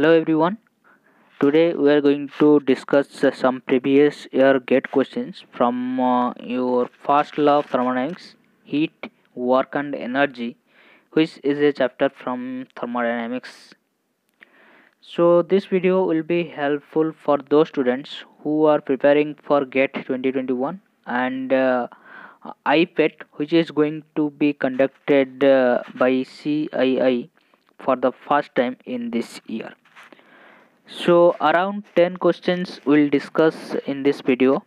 Hello everyone. Today we are going to discuss some previous year GATE questions from your first law of thermodynamics, heat, work and energy, which is a chapter from thermodynamics. So this video will be helpful for those students who are preparing for GATE 2021 and IPATE, which is going to be conducted by CII for the first time in this year. So around 10 questions we'll discuss in this video.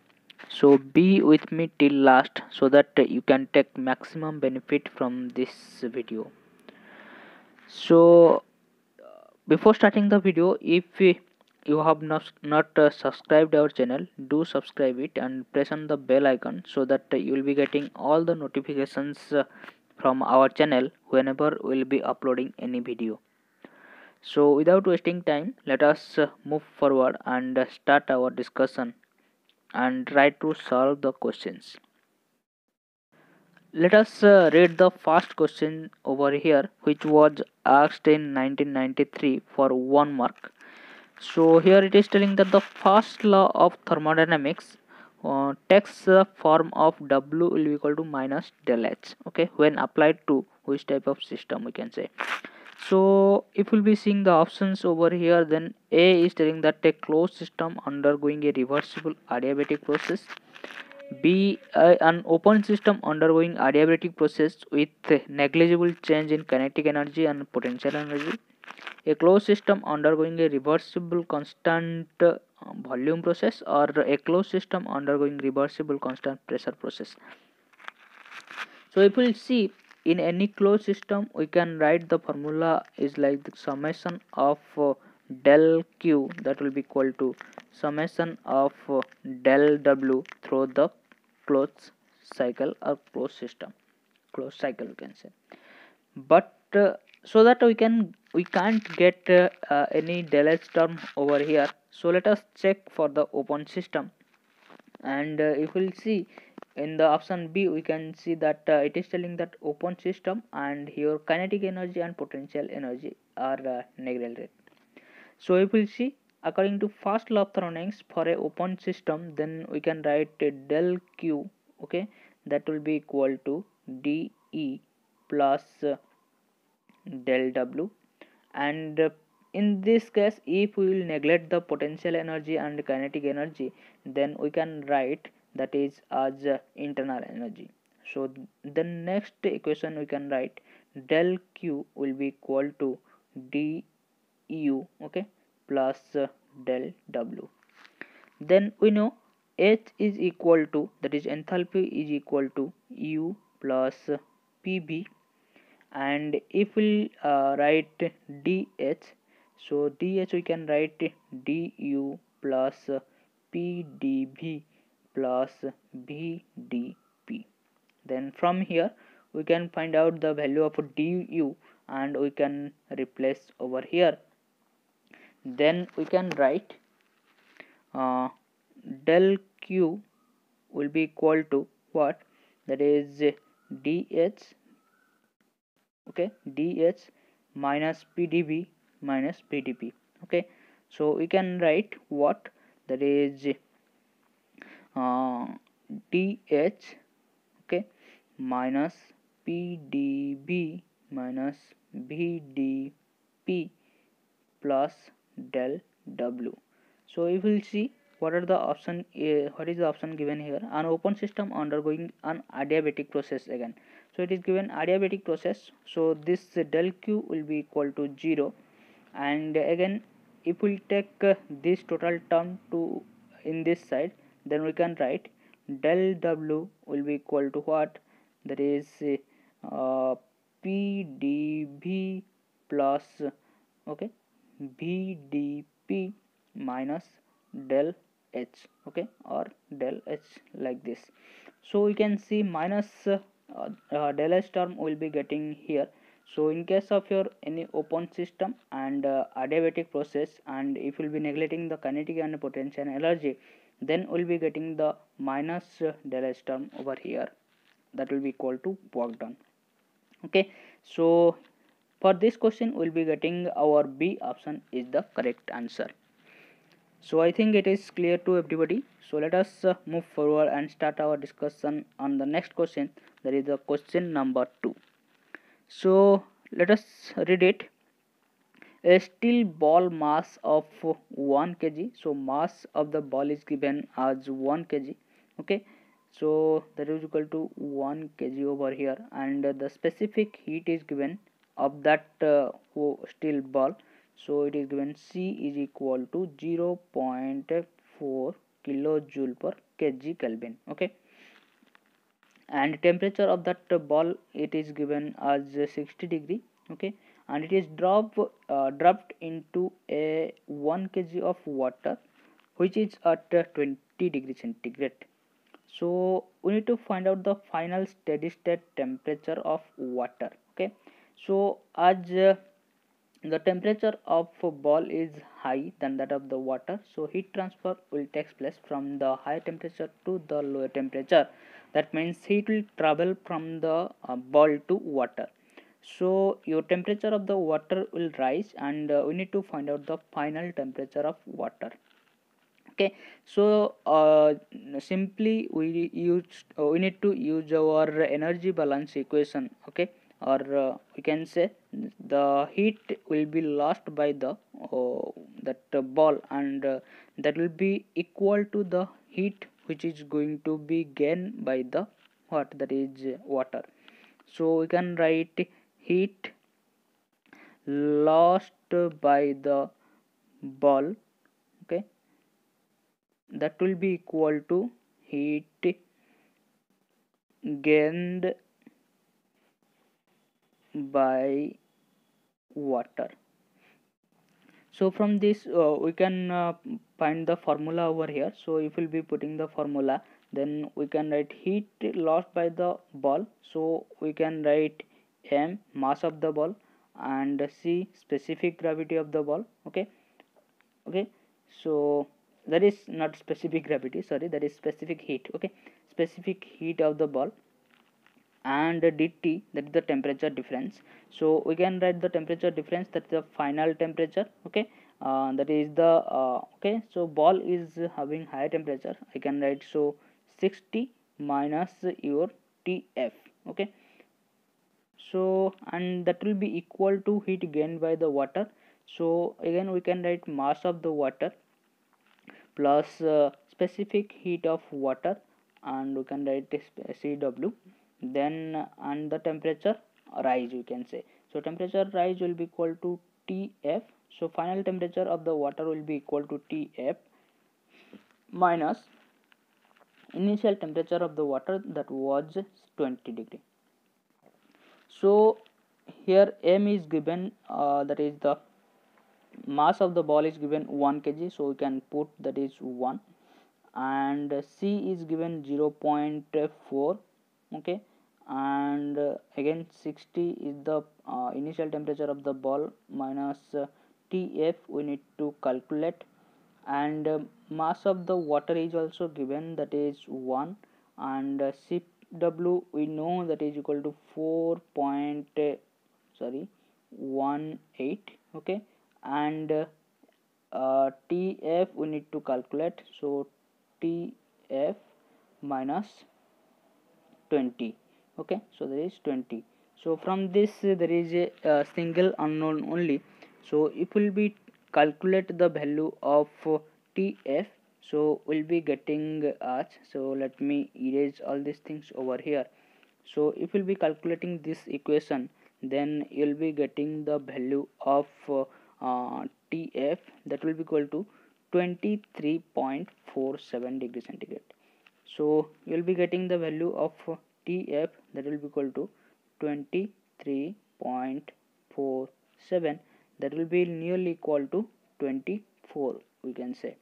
So be with me till last so that you can take maximum benefit from this video. So before starting the video, if you have not subscribed our channel, do subscribe it and press on the bell icon so that you will be getting all the notifications from our channel whenever we'll be uploading any video. So without wasting time, let us move forward and start our discussion and try to solve the questions. Let us read the first question over here, which was asked in 1993 for 1 mark. So here it is telling that the first law of thermodynamics takes the form of W will be equal to minus del H, okay, when applied to which type of system we can say. So if we'll be seeing the options over here, then A is telling that a closed system undergoing a reversible adiabatic process. B, an open system undergoing adiabatic process with negligible change in kinetic energy and potential energy. A closed system undergoing a reversible constant volume process, or a closed system undergoing reversible constant pressure process. So if we see in any closed system, we can write the formula is like the summation of del Q, that will be equal to summation of del W through the closed cycle or closed system, closed cycle we can say. But so that we can't get any del H term over here. So let us check for the open system, and if we'll see in the option B, we can see that it is telling that open system and here kinetic energy and potential energy are neglected. So if we see according to first law of thermodynamics, for a open system, then we can write del Q, okay, that will be equal to dE plus del W, and in this case if we will neglect the potential energy and kinetic energy, then we can write that is as internal energy. So the next equation we can write del Q will be equal to dU, okay, plus del W. Then we know H is equal to, that is enthalpy is equal to U plus PV, and if we write dH, so dH we can write du plus pdv plus vdp. Then from here we can find out the value of du and we can replace over here. Then we can write del Q will be equal to what, that is dH, okay, dH minus pdv minus pdp, okay. So we can write what, that is dH, okay, minus pdv minus vdp plus del W. So if we will see what are the option, what is the option given here, an open system undergoing an adiabatic process again. So it is given adiabatic process, so this del Q will be equal to 0, and again if we take this total term to in this side, then we can write del W will be equal to what, that is pdv plus, okay, vdp minus del H, okay, or del H like this. So we can see minus del H term will be getting here. So in case of your any open system and adiabatic process, and if you will be neglecting the kinetic and potential energy, then we'll be getting the minus del H term over here, that will be equal to work done, okay. So For this question we'll be getting our B option is the correct answer. So I think it is clear to everybody. So let us move forward and start our discussion on the next question. That is the question number 2. So let us read it. A steel ball mass of 1 kg. So mass of the ball is given as 1 kg. Okay. So that is equal to 1 kg over here, and the specific heat is given of that steel ball. So it is given C is equal to 0.4 kilojoule per kg Kelvin. Okay, and temperature of that ball, it is given as 60 degree. Okay, and it is dropped into a 1 kg of water, which is at 20 degree centigrade. So we need to find out the final steady state temperature of water. Okay, so as the temperature of a ball is high than that of the water, so heat transfer will take place from the high temperature to the lower temperature. That means heat will travel from the ball to water. So your temperature of the water will rise, and we need to find out the final temperature of water. Okay, so simply we need to use our energy balance equation. Okay, or we can say the heat will be lost by the that ball, and that will be equal to the heat which is going to be gained by the what, that is water. So we can write heat lost by the ball. Okay, that will be equal to heat gained by water. So from this we can find the formula over here. So if we'll be putting the formula, then we can write heat lost by the ball. So we can write M, mass of the ball, and C, specific gravity of the ball. Okay, so that is not specific gravity, sorry, that is specific heat. Okay, specific heat of the ball, and dt, that is the temperature difference. So we can write the temperature difference, that is the final temperature. Okay, that is the okay, so ball is having higher temperature, I can write so 60 minus your Tf. Okay, so and that will be equal to heat gained by the water. So again we can write mass of the water plus specific heat of water, and we can write Cw, then and the temperature rise, you can say. So temperature rise will be equal to Tf. So final temperature of the water will be equal to Tf minus initial temperature of the water, that was 20 degree. So here M is given, that is the mass of the ball is given 1 kg, so we can put that is 1, and C is given 0.4. okay, and again 60 is the initial temperature of the ball minus Tf we need to calculate, and mass of the water is also given, that is 1, and Cw we know that is equal to 4.18. okay, and Tf we need to calculate, so Tf minus 20. okay, so there is 20. So from this there is a single unknown only. So if we'll be calculate the value of Tf, so we'll be getting as, so let me erase all these things over here. So if we'll be calculating this equation, then you'll be getting the value of Tf, that will be equal to 23.47 degree centigrade. So you'll be getting the value of Tf, that will be equal to 23.47, that will be nearly equal to 24, we can say.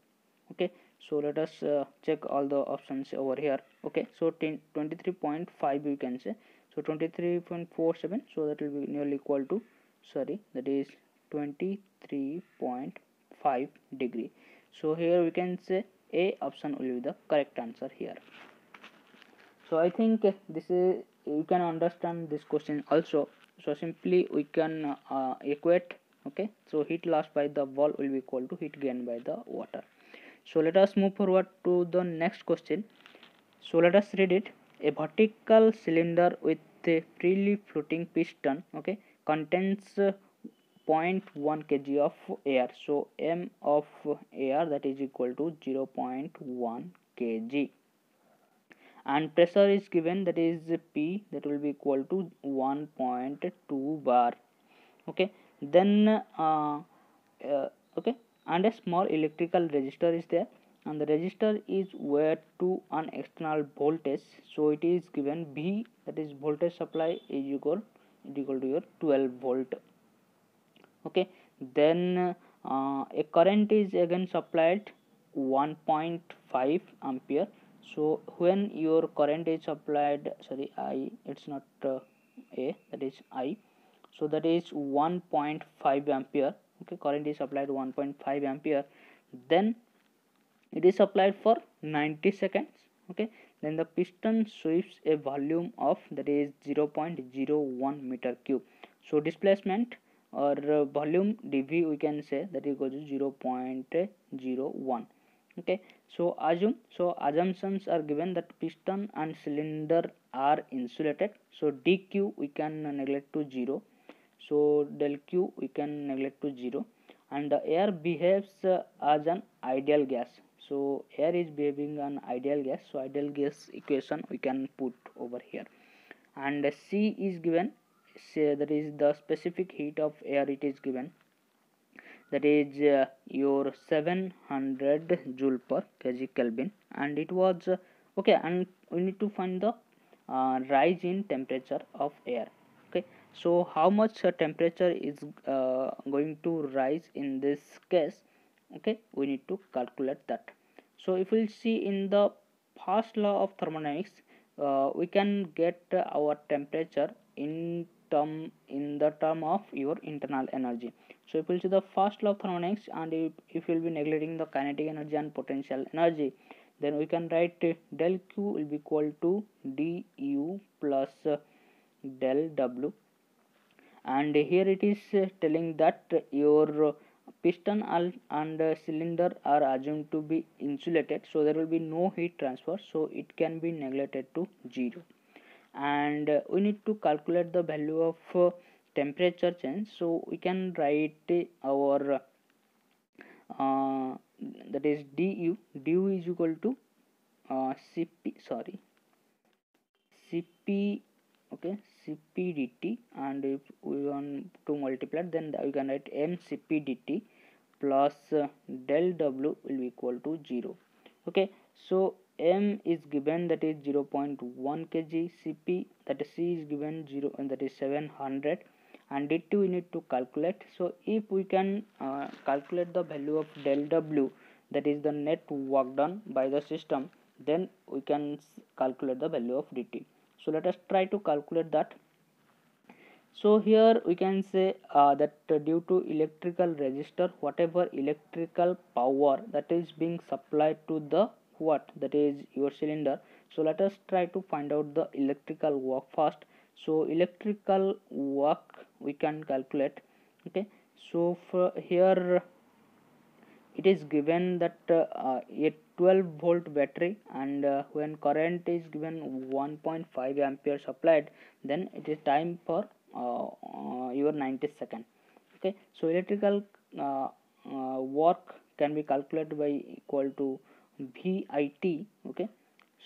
Okay, so let us check all the options over here. Okay, so 23.5 we can say, so 23.47, so that will be nearly equal to, sorry, that is 23.5 degree. So here we can say A option will be the correct answer here. So I think this is, you can understand this question also. So simply we can equate, okay. So heat loss by the wall will be equal to heat gain by the water. So let us move forward to the next question. So let us read it. A vertical cylinder with a freely floating piston, okay, contains 0.1 kg of air. So m of air, that is equal to 0.1 kg, and pressure is given, that is P, that will be equal to 1.2 bar, okay. Then okay, and a small electrical resistor is there, and the resistor is wired to an external voltage. So it is given V, that is voltage supply, is equal to your 12 volt, okay. Then a current is again supplied 1.5 ampere. So when your current is applied, sorry, I, it's not A, that is I, so that is 1.5 ampere, okay. Current is applied 1.5 ampere, then it is applied for 90 seconds, okay. Then the piston sweeps a volume of, that is 0.01 meter cube. So displacement or volume dV, we can say that equals to 0.01, okay. So assumptions are given that piston and cylinder are insulated. So dq we can neglect to 0, so del q we can neglect to 0, and the air behaves as an ideal gas. So air is behaving an ideal gas, so ideal gas equation we can put over here. And C is given, say that is the specific heat of air, it is given, that is your 700 joule per kg Kelvin, and it was okay. And we need to find the rise in temperature of air, okay. So how much temperature is going to rise in this case, okay, we need to calculate that. So if we see in the first law of thermodynamics, we can get our temperature in the term of your internal energy. So if we see the first law of thermodynamics, and if we'll be neglecting the kinetic energy and potential energy, then we can write del q will be equal to du plus del w, and here it is telling that your piston and cylinder are assumed to be insulated, so there will be no heat transfer, so it can be neglected to 0. And we need to calculate the value of temperature change. So we can write our that is du is equal to cp, okay, cp dt, and if we want to multiply, then we can write m cp dt plus del w will be equal to 0, okay. So m is given, that is 0.1 kg, cp, that is c is given 0, and that is 700, and dt we need to calculate. So if we can calculate the value of del w, that is the net work done by the system, then we can calculate the value of dt. So let us try to calculate that. So here we can say that due to electrical resistor, whatever electrical power that is being supplied to the what, that is your cylinder. So let us try to find out the electrical work first. So electrical work we can calculate, okay. So for here it is given that a 12 volt battery, and when current is given 1.5 ampere supplied, then it is time for your 90 second, okay. So electrical work can be calculated by equal to VIT, okay.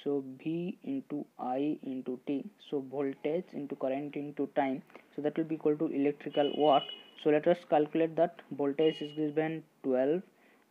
So V into I into T, so voltage into current into time, so that will be equal to electrical work. So let us calculate that. Voltage is given 12,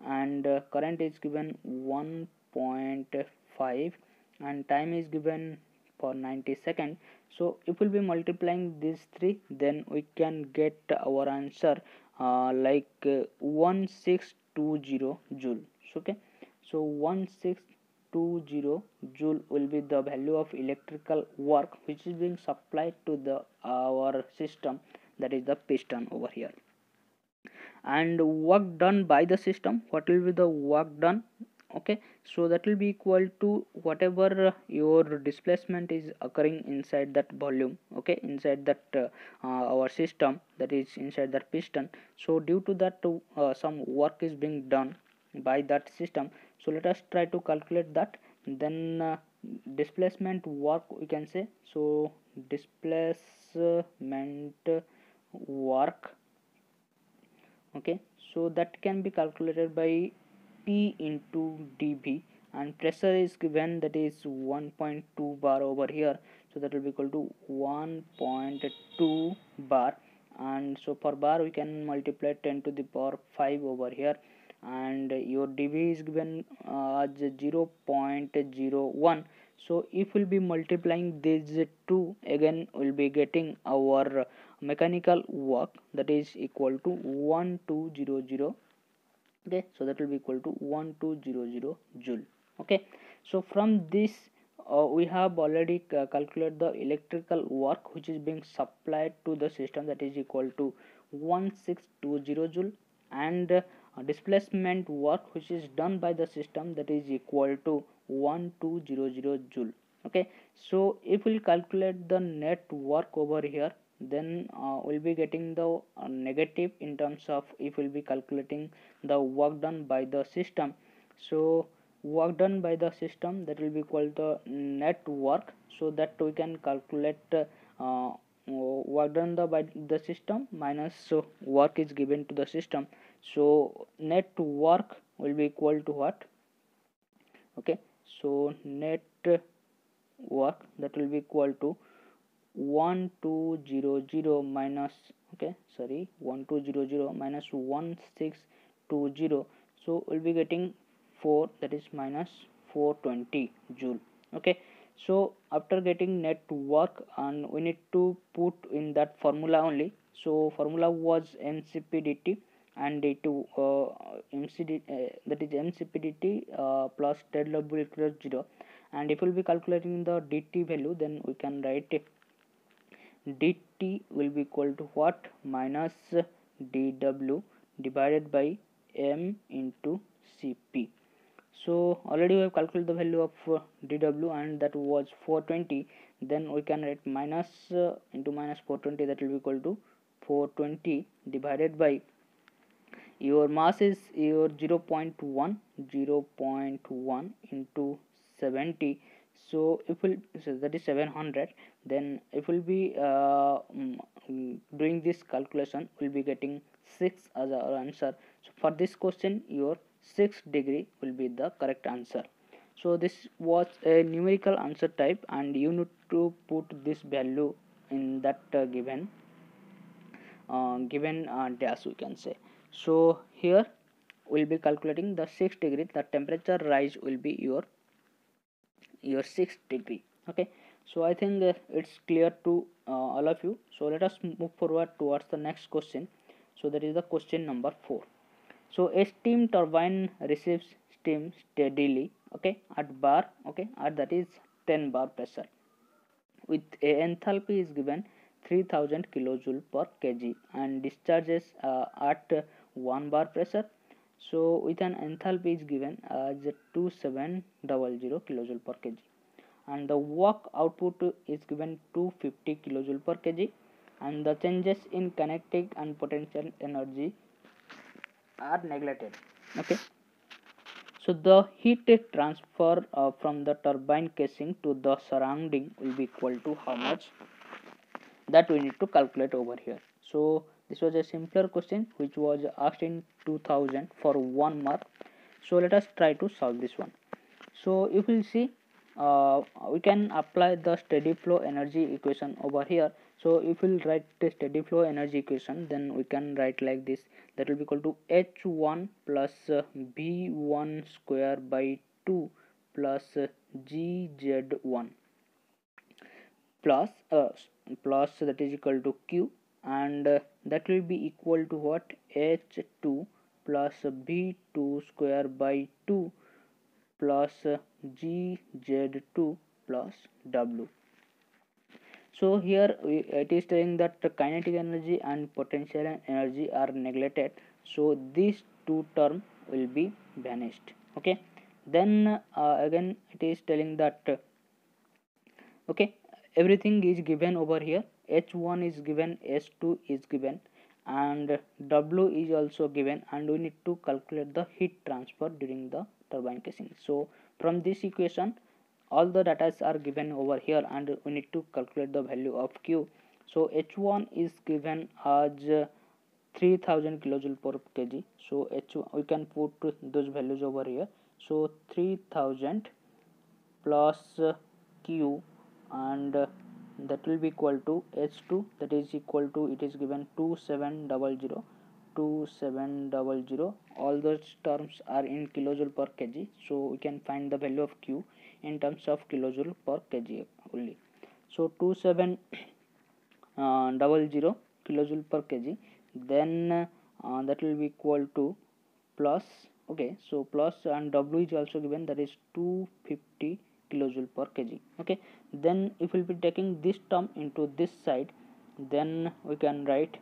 and current is given 1.5, and time is given for 90 seconds. So if we'll be multiplying these three, then we can get our answer like 1620 joule, okay. So 1620 joule will be the value of electrical work which is being supplied to the our system, that is the piston over here. And work done by the system, what will be the work done? Okay, so that will be equal to whatever your displacement is occurring inside that volume, okay, inside that our system, that is inside that piston. So due to that some work is being done by that system. So let us try to calculate that. Then displacement work we can say. So displacement work, okay, so that can be calculated by P into dV, and pressure is given, that is 1.2 bar over here. So that will be equal to 1.2 bar, and so per bar we can multiply 10 to the power 5 over here, and your dV is given as 0.01. so if we'll be multiplying these two, again we'll be getting our mechanical work, that is equal to 1200. Okay, so that will be equal to 1200 joule. Okay, so from this we have already calculated the electrical work which is being supplied to the system, that is equal to 1620 joule, and displacement work which is done by the system, that is equal to 1200 joule. Okay, so if we calculate the net work over here, then we'll be getting the negative in terms of if we'll be calculating the work done by the system. So work done by the system, that will be equal to net work, so that we can calculate work done by the system minus work is given to the system. So net work will be equal to what? Okay, so net work, that will be equal to 1200 minus, okay, sorry, 1200 minus 1620. So we'll be getting 4, that is minus 420 joule. Okay, so after getting net work, and we need to put in that formula only. So formula was mcpdt, and d2 mcd that is mcpdt plus del w equals 0. And if we'll be calculating the dt value, then we can write dt will be equal to what? Minus dw divided by m into cp. So already we have calculated the value of dw, and that was 420. Then we can write minus into minus 420, that will be equal to 420 divided by your mass is your 0.1 into 70. So if we'll, so that is 700. Then if we'll be doing this calculation, we'll be getting 6 as our answer. So for this question, your 6 degree will be the correct answer. So this was a numerical answer type, and you need to put this value in that given dash we can say. So here we'll be calculating the 6 degree, the temperature rise will be your 6 degree. Okay, so I think it's clear to all of you. So let us move forward towards the next question. So that is the question number 4. So a steam turbine receives steam steadily, okay, at bar, okay, at that is 10 bar pressure, with a enthalpy is given 3000 kilojoule per kg, and discharges at 1 bar pressure. So with an enthalpy is given as 2700 kilojoule per kg, and the work output is given 250 kilojoule per kg, and the changes in kinetic and potential energy are neglected. Okay, so the heat transfer from the turbine casing to the surrounding will be equal to how much? That we need to calculate over here. So this was a simpler question which was asked in 2000 for 1 mark. So let us try to solve this one. So if we see, we can apply the steady flow energy equation over here. So if we'll write the steady flow energy equation, then we can write like this, that will be equal to h1 plus b1 square by 2 plus gz1 plus that is equal to q, and that will be equal to what? h2 plus b2 square by 2 plus gz2 plus w. So here it is saying that the kinetic energy and potential energy are neglected, so these two terms will be vanished. Okay, Then again it is telling that okay, everything is given over here. H1 is given, S2 is given, and W is also given, and we need to calculate the heat transfer during the turbine casing. So from this equation all the data are given over here, and we need to calculate the value of Q. So H1 is given as 3000 kilojoule per kg. So H1 we can put those values over here. So 3000 plus Q, and that will be equal to H2, that is equal to, it is given 2700. All those terms are in kilojoule per kg, so we can find the value of Q in terms of kilojoule per kg only. So 2700 kilojoule per kg, then that will be equal to plus, okay, so plus, and W is also given, that is 250 kilojoule per kg. Okay, then if we'll be taking this term into this side, then we can write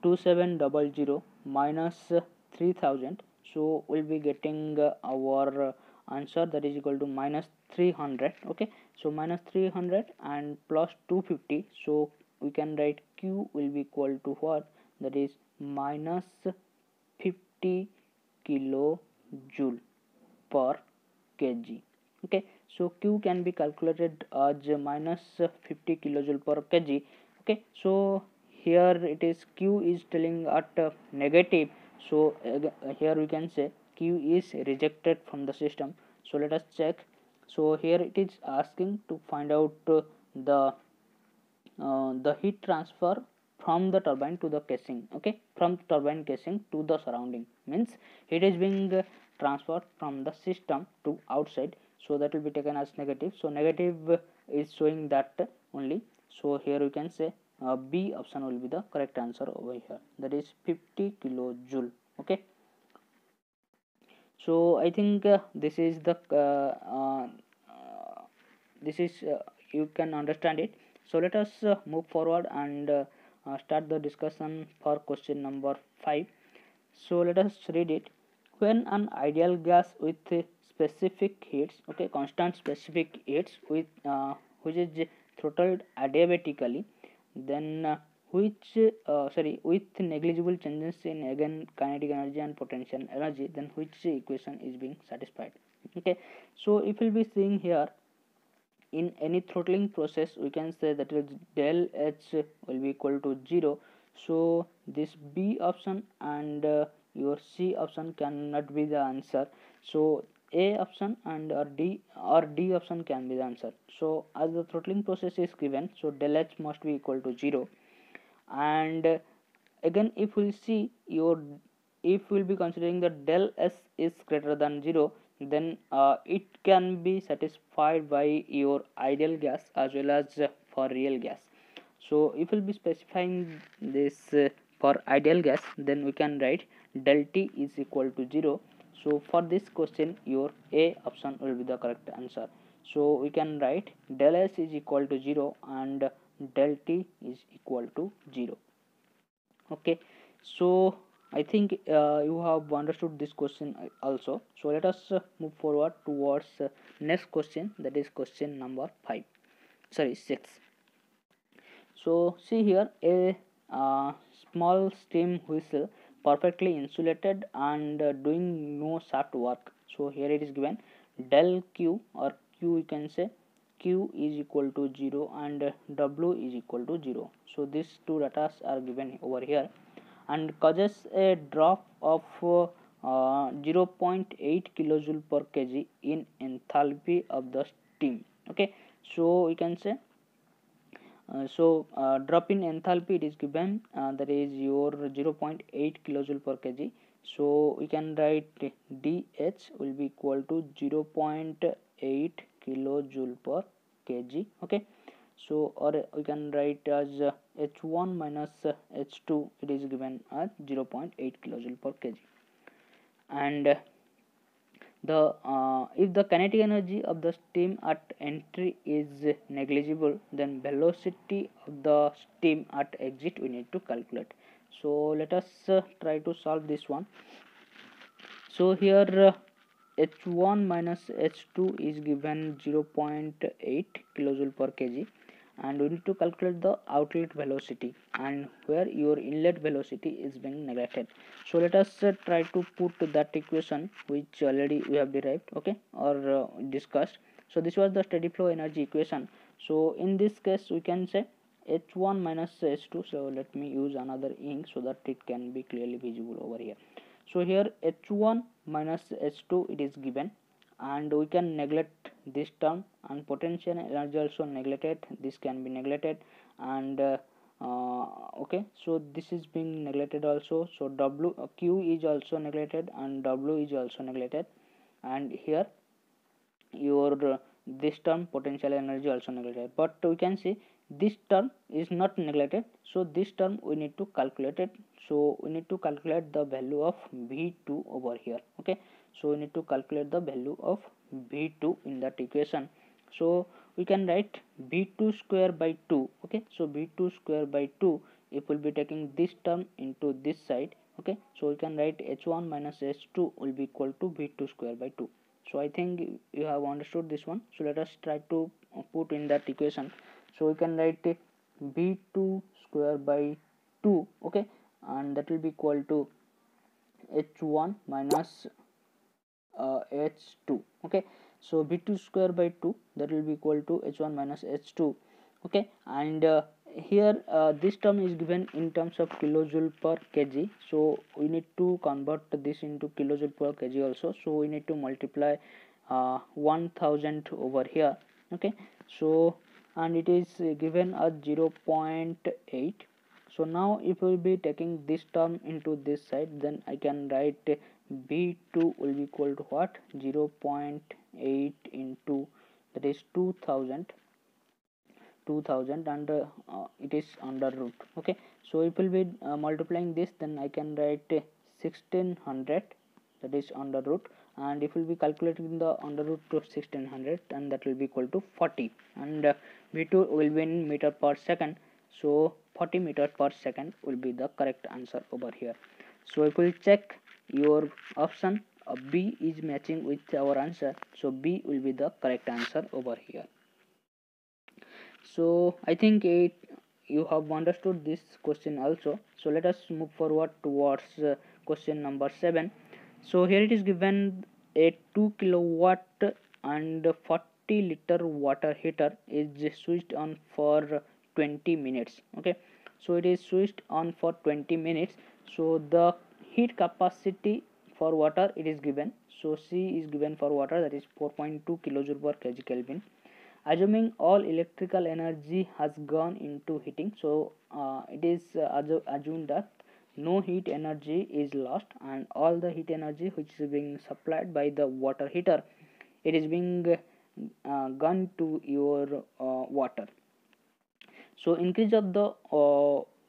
2700 minus 3000, so we'll be getting our answer, that is equal to minus 300. Okay, so minus 300 and plus 250, so we can write Q will be equal to what, that is minus 50 kilojoule per kg. Okay, so Q can be calculated as minus 50 kilojoule per kg. Okay, so here it is, Q is telling at negative, so here we can say Q is rejected from the system. So let us check. So here it is asking to find out the heat transfer from the turbine to the casing. Okay, from turbine casing to the surrounding, means heat is being transferred from the system to outside, so that will be taken as negative. So negative is showing that only, so here we can say B option will be the correct answer over here, that is 50 kilojoule. Okay, so I think this is the this is you can understand it. So let us move forward and start the discussion for question number 5. So let us read it. When an ideal gas with specific heats, okay, constant specific heats with which is throttled adiabatically, then with negligible changes in again kinetic energy and potential energy, then which equation is being satisfied. Okay, so if we'll be seeing here, in any throttling process we can say that is del H will be equal to 0. So this B option and your C option cannot be the answer, so A option and or D option can be the answer. So as the throttling process is given, so del H must be equal to 0, and again if we see your, if we will be considering that del S is greater than 0, then it can be satisfied by your ideal gas as well as for real gas. So if we'll be specifying this for ideal gas, then we can write del T is equal to 0. So for this question your A option will be the correct answer. So we can write del S is equal to 0 and del T is equal to 0. Okay, so I think you have understood this question also. So let us move forward towards next question, that is question number 6. So see here, a small steam whistle perfectly insulated and doing no shaft work. So here it is given del Q, or Q you can say Q is equal to 0 and W is equal to 0. So these two data are given over here, and causes a drop of 0.8 kilojoule per kg in enthalpy of the steam. Okay, so we can say drop in enthalpy it is given, that is your 0.8 kilojoule per kg. So we can write dH will be equal to 0.8 kilojoule per kg. Okay, so or we can write as H1 minus H2, it is given as 0.8 kilojoule per kg, and the if the kinetic energy of the steam at entry is negligible, then velocity of the steam at exit we need to calculate. So let us try to solve this one. So here H1 minus H2 is given 0.8 kilojoule per kg, and we need to calculate the outlet velocity, and where your inlet velocity is being neglected. So let us try to put that equation which already we have derived, okay, or discussed. So this was the steady flow energy equation. So in this case we can say H1 minus H2. So let me use another ink so that it can be clearly visible over here. So here H1 minus H2 it is given, and we can neglect this term, and potential energy also neglected, this can be neglected, and okay, so this is being neglected also. So Q is also neglected and W is also neglected, and here your this term potential energy also neglected, but we can see this term is not neglected, so this term we need to calculate it. So we need to calculate the value of V2 over here, okay. So we need to calculate the value of V2 in that equation. So we can write V2 square by 2, okay. So V2 square by 2, if we'll be taking this term into this side, okay, so we can write H1 minus H2 will be equal to V2 square by 2. So I think you have understood this one. So let us try to put in that equation. So we can write V2 square by 2, okay, and that will be equal to H1 minus H2, okay. So V2 square by 2, that will be equal to H1 minus H2, okay. And here this term is given in terms of kilojoule per kg, so we need to convert this into kilojoule per kg also. So we need to multiply 1000 over here, okay. So and it is given as 0.8. so now if we will be taking this term into this side, then I can write B2 will be equal to what, 0.8 into, that is 2000, and it is under root, okay. So it will be multiplying this, then I can write 1600, that is under root, and if we will be calculating the under root to 1600, and that will be equal to 40, and V2 will be in meter per second, so 40 meter per second will be the correct answer over here. So if we check your option, B is matching with our answer, so B will be the correct answer over here. So I think you have understood this question also. So let us move forward towards question number 7. So here it is given a 2 kilowatt and 40 liter water heater is switched on for 20 minutes, okay. So it is switched on for 20 minutes. So the heat capacity for water it is given, so C is given for water, that is 4.2 kilojoule per kg Kelvin. Assuming all electrical energy has gone into heating, so it is assumed that no heat energy is lost, and all the heat energy which is being supplied by the water heater, it is being gone to your water. So increase of the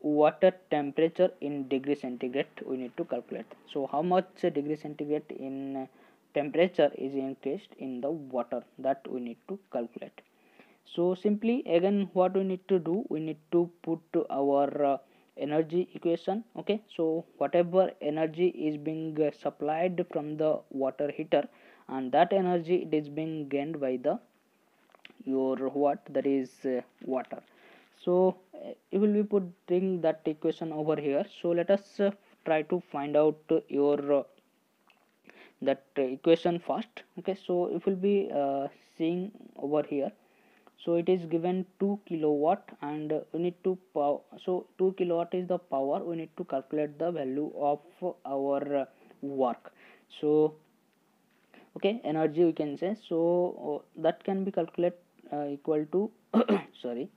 water temperature in degree centigrade we need to calculate. So how much degree centigrade in temperature is increased in the water, that we need to calculate. So simply again what we need to do, we need to put our energy equation, okay. So whatever energy is being supplied from the water heater, and that energy it is being gained by the your what, that is water. So you will be putting that equation over here. So let us try to find out your that equation first, okay. So it will be seeing over here. So it is given 2 kilowatt, and we need to power, so 2 kilowatt is the power, we need to calculate the value of our work. So okay, energy we can say, so that can be calculated equal to sorry.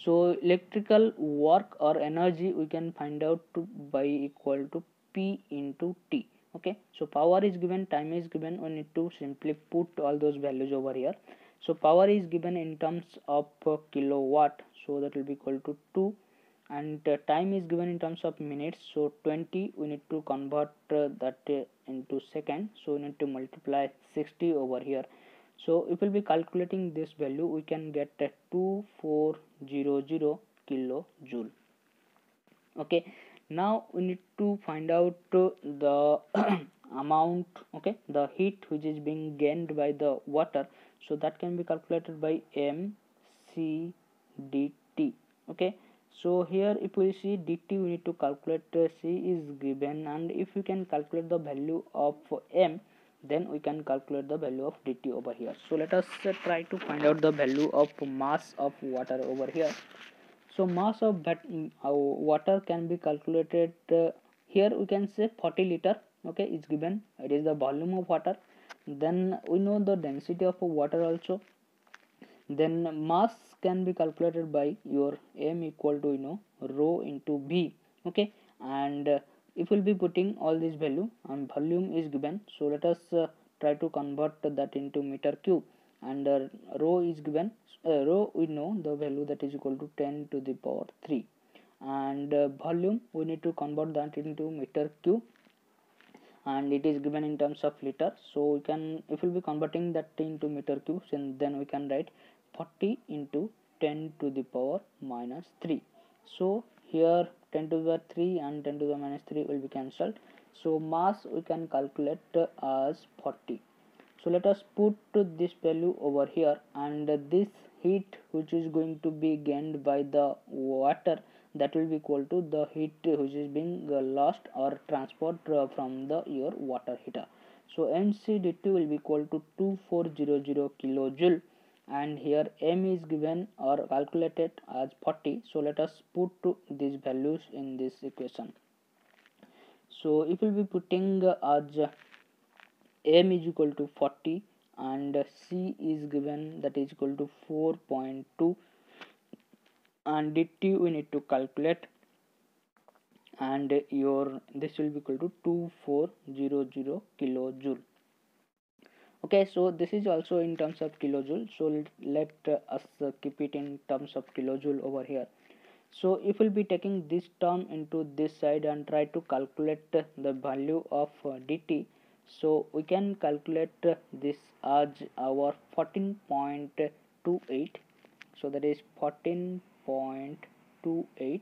So electrical work or energy we can find out by equal to P into T, okay. So power is given, time is given, we need to simply put all those values over here. So power is given in terms of kilowatt, so that will be equal to 2, and time is given in terms of minutes, so 20, we need to convert that into second, so we need to multiply 60 over here. So if we'll be calculating this value, we can get 2400 kilojoule, okay. Now we need to find out the amount, okay, the heat which is being gained by the water, so that can be calculated by mc dt. Okay, so here if we see dt, we need to calculate c is given, and if we can calculate the value of m, then we can calculate the value of dt over here. So let us try to find out the value of mass of water over here. So mass of water can be calculated, here we can say 40 liter, okay, is given, it is the volume of water. Then we know the density of water also. Then mass can be calculated by your m equal to rho into v, okay. And if we'll be putting all this value, and volume is given, so let us try to convert that into meter cube. And rho is given, rho we know the value, that is equal to 10 to the power 3. And volume we need to convert that into meter cube, and it is given in terms of liter. So we can, if we'll be converting that into meter cube, then we can write 40 into 10 to the power minus 3. So here 10 to the 3 and 10 to the minus 3 will be cancelled, so mass we can calculate as 40. So let us put this value over here, and this heat which is going to be gained by the water, that will be equal to the heat which is being lost or transferred from the your water heater. So mcdt will be equal to 2400 kilojoule, and here m is given or calculated as 40. So let us put these values in this equation. So if we will be putting as m is equal to 40 and c is given, that is equal to 4.2, and dt we need to calculate, and your this will be equal to 2400 kilojoule. Okay, so this is also in terms of kilojoule, so let us keep it in terms of kilojoule over here. So if we'll be taking this term into this side and try to calculate the value of dt, so we can calculate this as our 14.28, so that is 14.28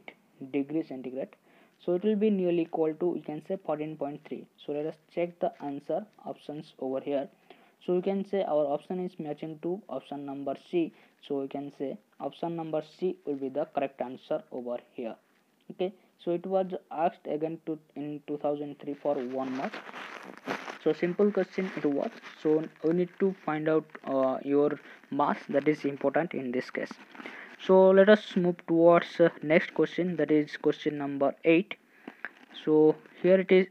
degrees centigrade. So it will be nearly equal to, you can say, 14.3. So let us check the answer options over here. So you can say our option is matching to option number C. So we can say option number C will be the correct answer over here. Okay, so it was asked again in 2003 for 1 mark. So simple question it was. So we need to find out your mass, that is important in this case. So let us move towards next question, that is question number 8. So here it is,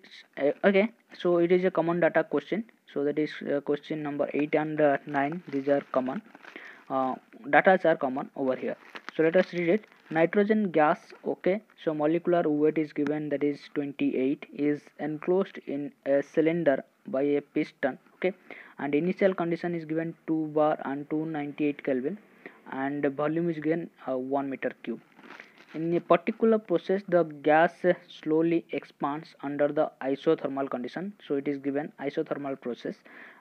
okay, so it is a common data question. So that is question number 8 and 9, these are common, data are common over here. So let us read it. Nitrogen gas, okay, so molecular weight is given, that is 28, is enclosed in a cylinder by a piston, okay, and initial condition is given 2 bar and 298 Kelvin, and volume is given 1 meter cube. In a particular process, the gas slowly expands under the isothermal condition. So it is given isothermal process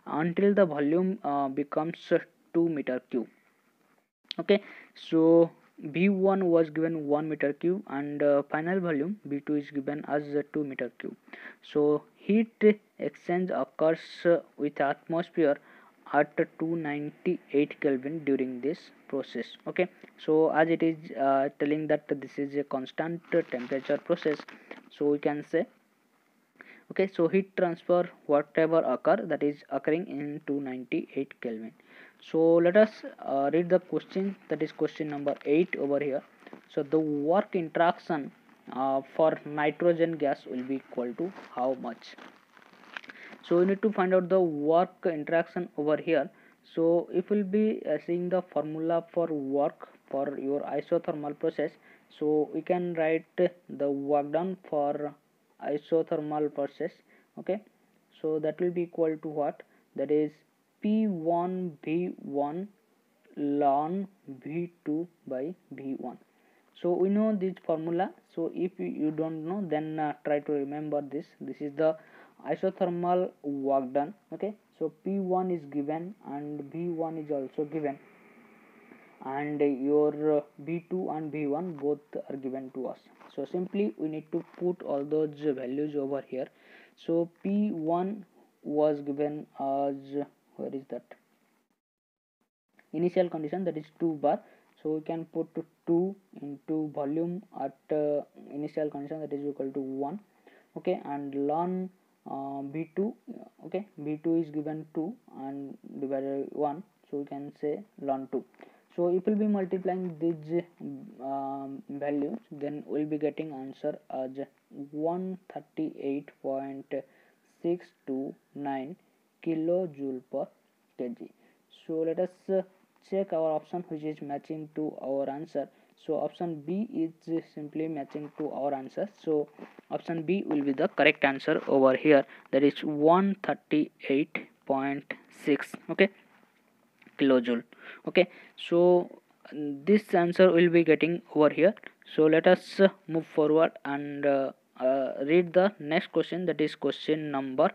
until the volume becomes 2 meter cube. Okay, so B1 was given 1 meter cube, and final volume B2 is given as 2 meter cube. So heat exchange occurs with atmosphere at 298 Kelvin during this process. Okay, so as it is telling that this is a constant temperature process, so we can say, okay, so heat transfer whatever occur, that is occurring in 298 Kelvin. So let us read the question, that is question number 8 over here. So the work interaction for nitrogen gas will be equal to how much? So we need to find out the work interaction over here. So if we'll be seeing the formula for work for your isothermal process, so we can write the work done for isothermal process. Okay, so that will be equal to what? That is P1 V1 ln V2 by V1. So we know this formula. So if you don't know, then try to remember this. This is the isothermal work done. Okay, so P1 is given and V1 is also given, and your B2 and B1 both are given to us. So simply we need to put all those values over here. So P1 was given as, where is that, initial condition, that is 2 bar. So we can put 2 into volume at initial condition, that is equal to 1. Okay, and ln b2, okay, b2 is given 2 and divided by 1, so we can say ln 2. So if we'll be multiplying these values, then we'll be getting answer as 138.629 kilojoule per kg. So let us check our option which is matching to our answer. So option B is simply matching to our answer, so option B will be the correct answer over here, that is 138.6, okay, kilojoule. Okay, so this answer will be getting over here. So let us move forward and read the next question, that is question number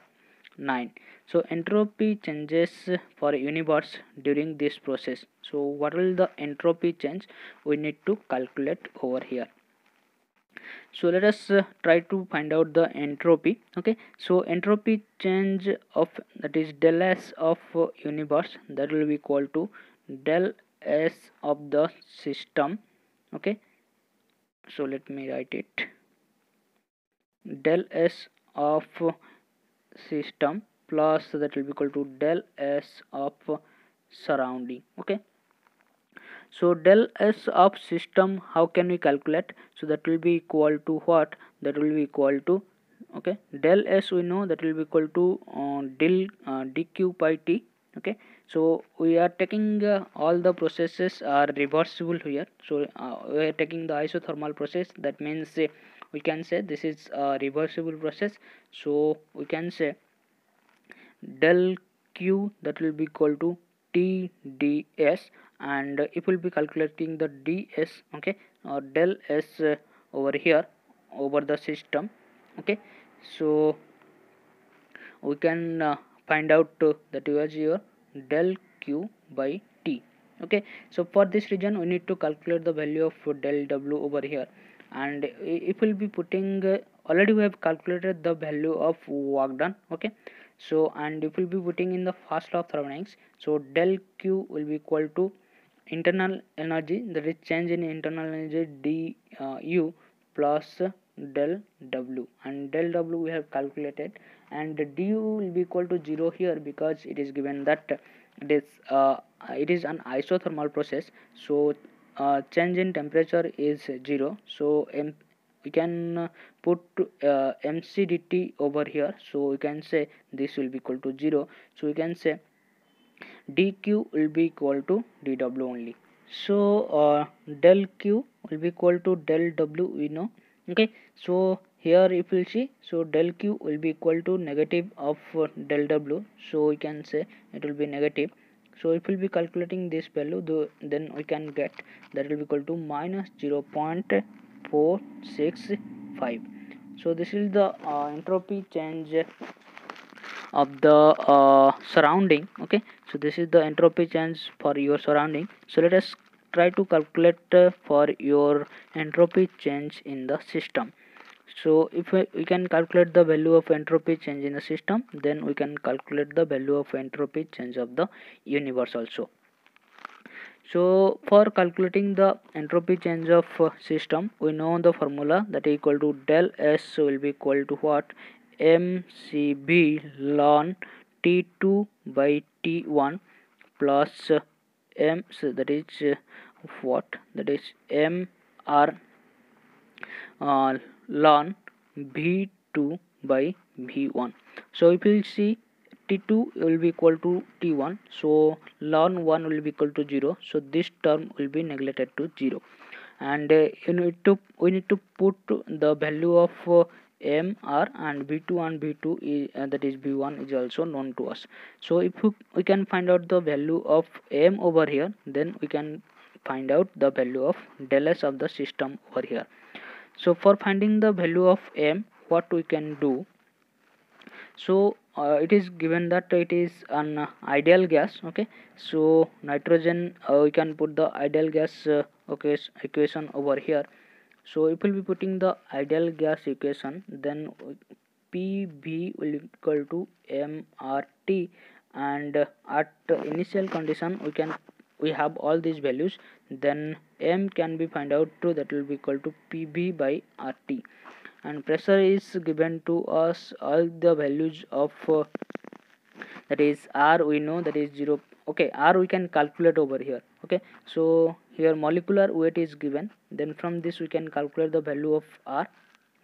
9. So entropy changes for universe during this process. So what will the entropy change we need to calculate over here. So let us try to find out the entropy. Okay, so entropy change of, that is del S of universe, that will be equal to del S of the system. Okay, so let me write it, del S of system plus that will be equal to del S of surrounding. Okay, so del S of system, how can we calculate? So that will be equal to what? That will be equal to, okay, del S we know that will be equal to del dq by t. Okay, so we are taking all the processes are reversible here. So we are taking the isothermal process, that means we can say this is a reversible process. So we can say del q, that will be equal to t ds, and if we'll be calculating the ds, okay, or del s over here over the system. Okay, so we can find out that was your del q by t. Okay, so for this region we need to calculate the value of del w over here, and if we'll be putting already we have calculated the value of work done. Okay, so and if we'll be putting in the first law of thermodynamics, so del q will be equal to internal energy, that is change in internal energy d u plus del w, and del w we have calculated, and du will be equal to 0 here because it is given that it is an isothermal process. So change in temperature is 0, so we can put mc dt over here, so we can say this will be equal to 0, so we can say dq will be equal to dw only. So del q will be equal to del w, we know. Okay, so here if we see, so del q will be equal to negative of del w, so we can say it will be negative. So if we'll be calculating this value, then we can get that will be equal to minus 0.465. so this is the entropy change of the surrounding. Okay, so this is the entropy change for your surrounding. So let us try to calculate for your entropy change in the system. So if we can calculate the value of entropy change in the system, then we can calculate the value of entropy change of the universe also. So for calculating the entropy change of system, we know the formula, that is equal to del S will be equal to what? mcb ln t2 by t1 plus m, so that is what? That is mr ln v2 by v1. So if you see, t2 will be equal to t1, so ln 1 will be equal to 0, so this term will be neglected to 0, and we need to put the value of mr, and v2 and v2 is, that is v1 is also known to us. So if we can find out the value of m over here, then we can find out the value of del S of the system over here. So for finding the value of m, what we can do, so it is given that it is an ideal gas. Okay, so nitrogen, we can put the ideal gas equation over here. So if we'll be putting the ideal gas equation, then PV will equal to MRT, and at initial condition we have all these values, then M can be find out to, that will be equal to PV by RT, and pressure is given to us all the values of that is R we know that is 0. Okay, R we can calculate over here. Okay, so here molecular weight is given, then from this we can calculate the value of R.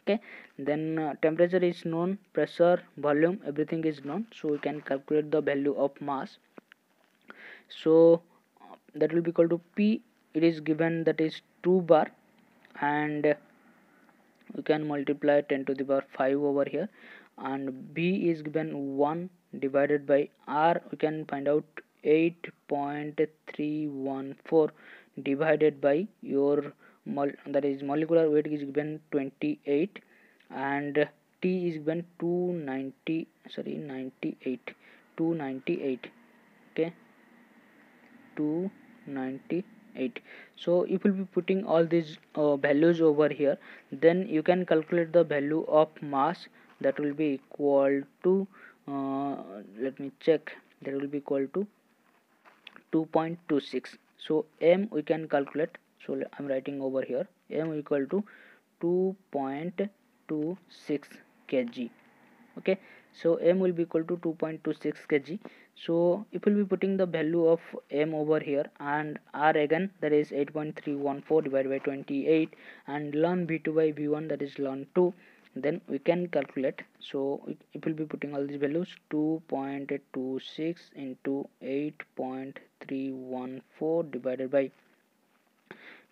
Okay, then temperature is known, pressure, volume, everything is known, so we can calculate the value of mass. So that will be equal to P, it is given that is 2 bar, and we can multiply 10 to the power 5 over here, and B is given 1 divided by R, we can find out 8.314 divided by your that is molecular weight is given 28, and T is given 298. Okay, 298. So if we'll be putting all these values over here, then you can calculate the value of mass, that will be equal to let me check, that will be equal to 2.26. so M we can calculate, so I'm writing over here M equal to 2.26 kg. Okay, so M will be equal to 2.26 kg. So if we'll be putting the value of M over here and R again, that is 8.314 divided by 28, and ln V2 by V1, that is ln 2, then we can calculate. So it will be putting all these values, 2.26 into 8.314 divided by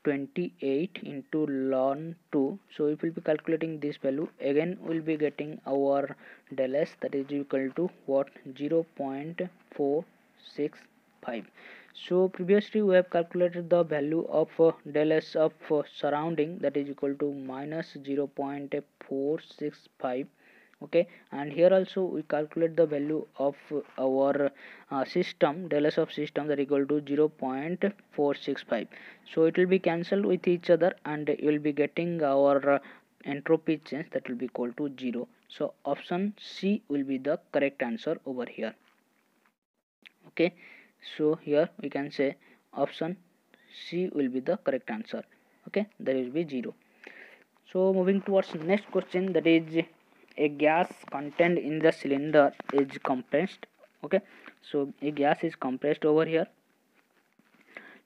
28 into ln 2. So if we'll be calculating this value again, we'll be getting our del S, that is equal to what, 0.465. so previously we have calculated the value of del S of surrounding, that is equal to minus 0.465. okay, and here also we calculate the value of our system, del S of system, that equal to 0.465. so it will be cancelled with each other, and you will be getting our entropy change, that will be equal to 0. so option C will be the correct answer over here. Okay, so here we can say option C will be the correct answer. Okay, there will be 0. So moving towards next question, that is a gas contained in the cylinder is compressed. Okay, so a gas is compressed over here,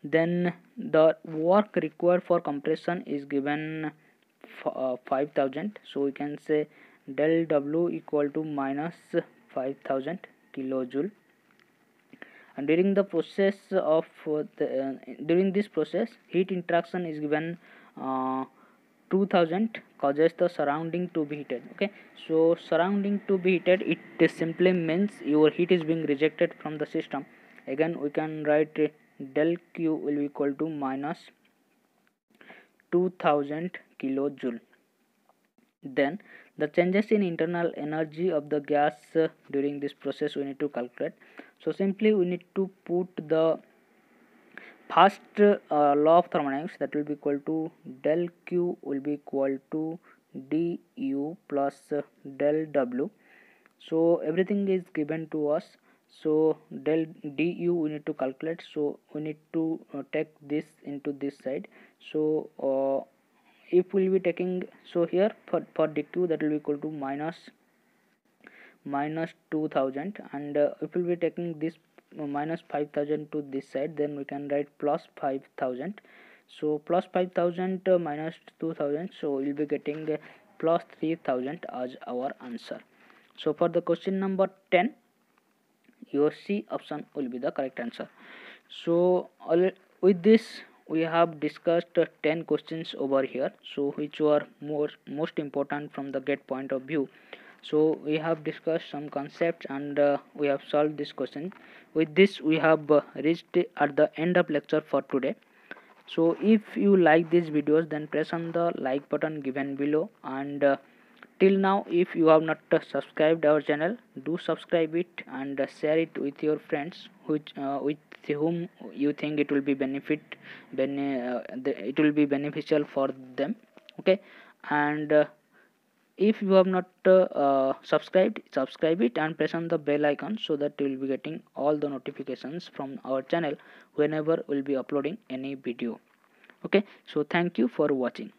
then the work required for compression is given 5000. so we can say del W equal to minus 5000 kilojoule, and during the process of during this process heat interaction is given 2000, causes the surrounding to be heated. Okay, so surrounding to be heated, it simply means your heat is being rejected from the system. Again we can write del Q will be equal to minus 2000 kilojoule. Then the changes in internal energy of the gas during this process we need to calculate. So simply we need to put the first law of thermodynamics, that will be equal to del Q will be equal to du plus del W. so everything is given to us, so del du we need to calculate, so we need to take this into this side. So if we will be taking, so here for dq, that will be equal to minus 2000, and if we will be taking this minus 5000 to this side, then we can write plus 5000. so plus 5000 minus 2000, so we will be getting plus 3000 as our answer. So for the question number 10, your C option will be the correct answer. So with this we have discussed 10 questions over here, so which were most important from the GATE point of view. So we have discussed some concepts, and we have solved this question. With this we have reached at the end of lecture for today. So if you like these videos, then press on the like button given below, and till now if you have not subscribed our channel, do subscribe it and share it with your friends which with whom you think it will be it will be beneficial for them. Okay, and if you have not subscribed, subscribe it and press on the bell icon so that you will be getting all the notifications from our channel whenever we'll be uploading any video. Okay, so thank you for watching.